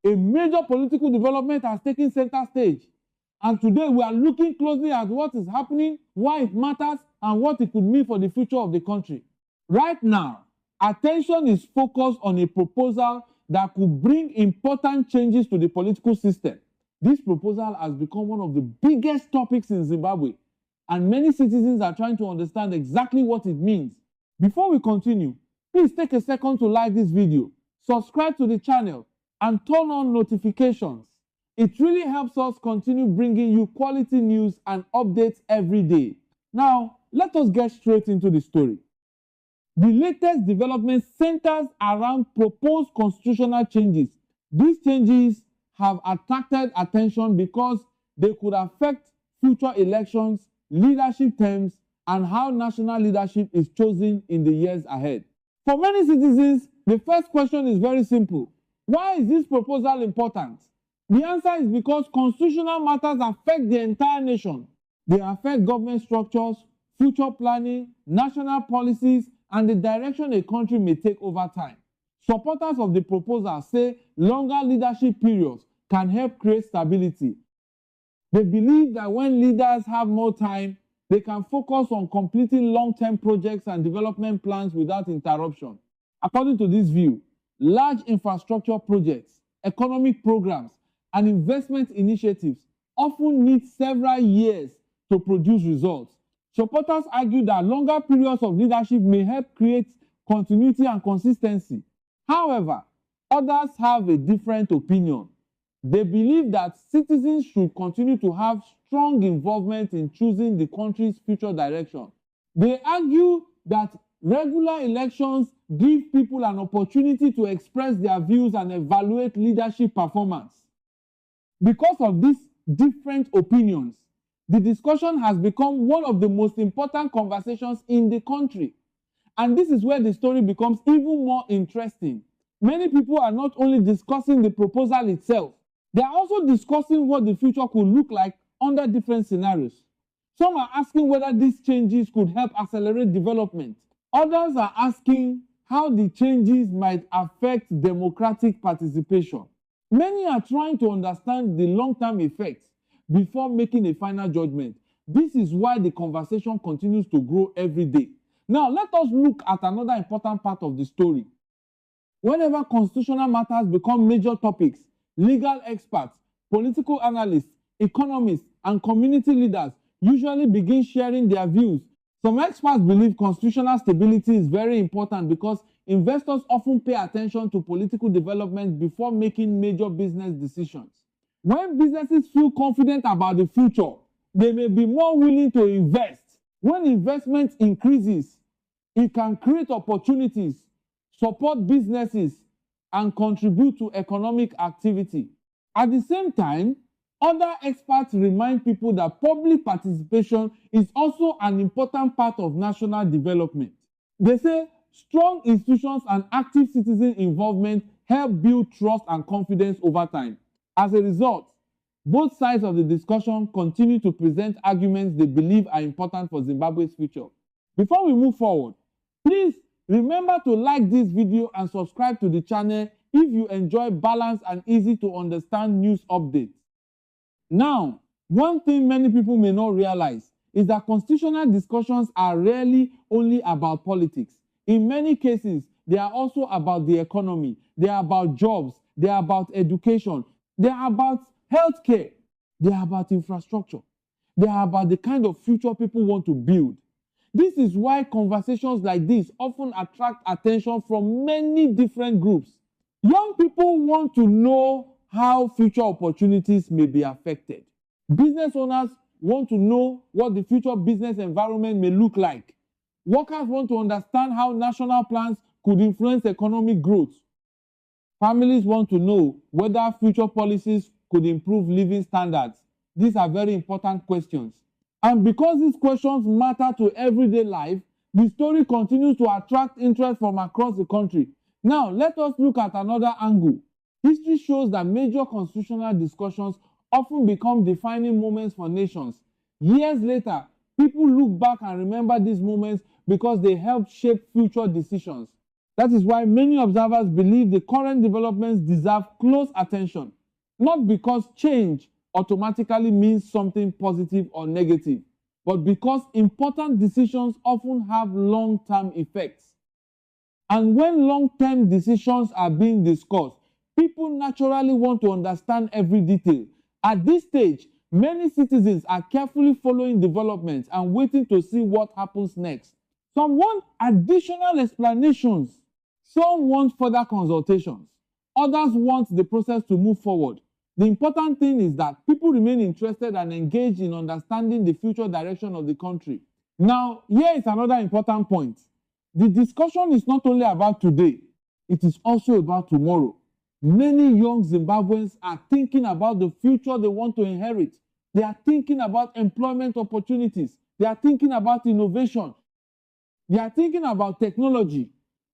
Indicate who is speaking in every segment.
Speaker 1: A major political development has taken center stage. And today we are looking closely at what is happening, why it matters, and what it could mean for the future of the country. Right now, attention is focused on a proposal that could bring important changes to the political system. This proposal has become one of the biggest topics in Zimbabwe, and many citizens are trying to understand exactly what it means. Before we continue, please take a second to like this video, subscribe to the channel, and turn on notifications. It really helps us continue bringing you quality news and updates every day. Now, let us get straight into the story. The latest development centers around proposed constitutional changes. These changes have attracted attention because they could affect future elections, leadership terms, and how national leadership is chosen in the years ahead. For many citizens, the first question is very simple. Why is this proposal important? The answer is because constitutional matters affect the entire nation. They affect government structures, future planning, national policies, and the direction a country may take over time. Supporters of the proposal say longer leadership periods can help create stability. They believe that when leaders have more time, they can focus on completing long-term projects and development plans without interruption. According to this view, large infrastructure projects, economic programs, and investment initiatives often need several years to produce results. Supporters argue that longer periods of leadership may help create continuity and consistency. However, others have a different opinion. They believe that citizens should continue to have strong involvement in choosing the country's future direction. They argue that regular elections give people an opportunity to express their views and evaluate leadership performance. Because of these different opinions, the discussion has become one of the most important conversations in the country. And this is where the story becomes even more interesting. Many people are not only discussing the proposal itself, they are also discussing what the future could look like under different scenarios. Some are asking whether these changes could help accelerate development. Others are asking how the changes might affect democratic participation. Many are trying to understand the long-term effects before making a final judgment. This is why the conversation continues to grow every day. Now, let us look at another important part of the story. Whenever constitutional matters become major topics, legal experts, political analysts, economists, and community leaders usually begin sharing their views. Some experts believe constitutional stability is very important because investors often pay attention to political development before making major business decisions. When businesses feel confident about the future, they may be more willing to invest. When investment increases, it can create opportunities, support businesses, and contribute to economic activity. At the same time, other experts remind people that public participation is also an important part of national development. They say strong institutions and active citizen involvement help build trust and confidence over time. As a result, both sides of the discussion continue to present arguments they believe are important for Zimbabwe's future. Before we move forward, please remember to like this video and subscribe to the channel if you enjoy balanced and easy to understand news updates. Now, one thing many people may not realize is that constitutional discussions are rarely only about politics. In many cases, they are also about the economy, they are about jobs, they are about education, they are about healthcare, they are about infrastructure, they are about the kind of future people want to build. This is why conversations like this often attract attention from many different groups. Young people want to know how future opportunities may be affected. Business owners want to know what the future business environment may look like. Workers want to understand how national plans could influence economic growth. Families want to know whether future policies could improve living standards. These are very important questions. And because these questions matter to everyday life, the story continues to attract interest from across the country. Now, let us look at another angle. History shows that major constitutional discussions often become defining moments for nations. Years later, people look back and remember these moments because they helped shape future decisions. That is why many observers believe the current developments deserve close attention, not because change automatically means something positive or negative, but because important decisions often have long-term effects. And when long-term decisions are being discussed, people naturally want to understand every detail. At this stage, many citizens are carefully following developments and waiting to see what happens next. Some want additional explanations. Some want further consultations. Others want the process to move forward. The important thing is that people remain interested and engaged in understanding the future direction of the country. Now, here is another important point. The discussion is not only about today, it is also about tomorrow. Many young Zimbabweans are thinking about the future they want to inherit. They are thinking about employment opportunities. They are thinking about innovation. They are thinking about technology.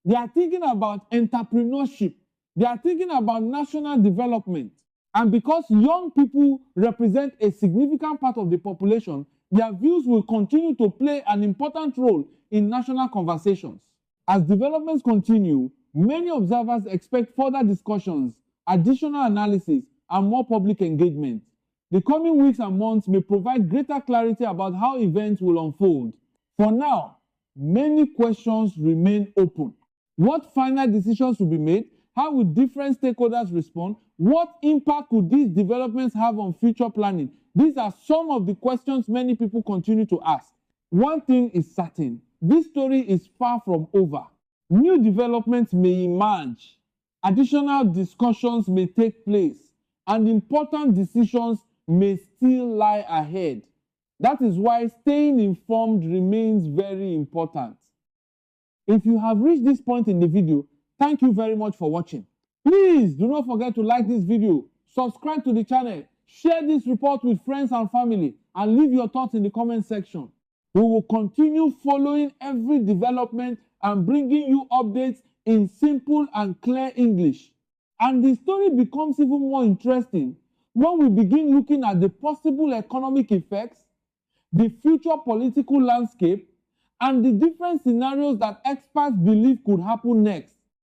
Speaker 1: They are thinking about entrepreneurship. They are thinking about national development. And because young people represent a significant part of the population, their views will continue to play an important role in national conversations. As developments continue, many observers expect further discussions, additional analysis, and more public engagement. The coming weeks and months may provide greater clarity about how events will unfold. For now, many questions remain open. What final decisions will be made? How will different stakeholders respond? What impact could these developments have on future planning? These are some of the questions many people continue to ask. One thing is certain, this story is far from over. New developments may emerge, additional discussions may take place, and important decisions may still lie ahead. That is why staying informed remains very important. If you have reached this point in the video, thank you very much for watching. Please do not forget to like this video, subscribe to the channel, share this report with friends and family, and leave your thoughts in the comment section. We will continue following every development and bringing you updates in simple and clear English. And the story becomes even more interesting when we begin looking at the possible economic effects, the future political landscape, and the different scenarios that experts believe could happen next.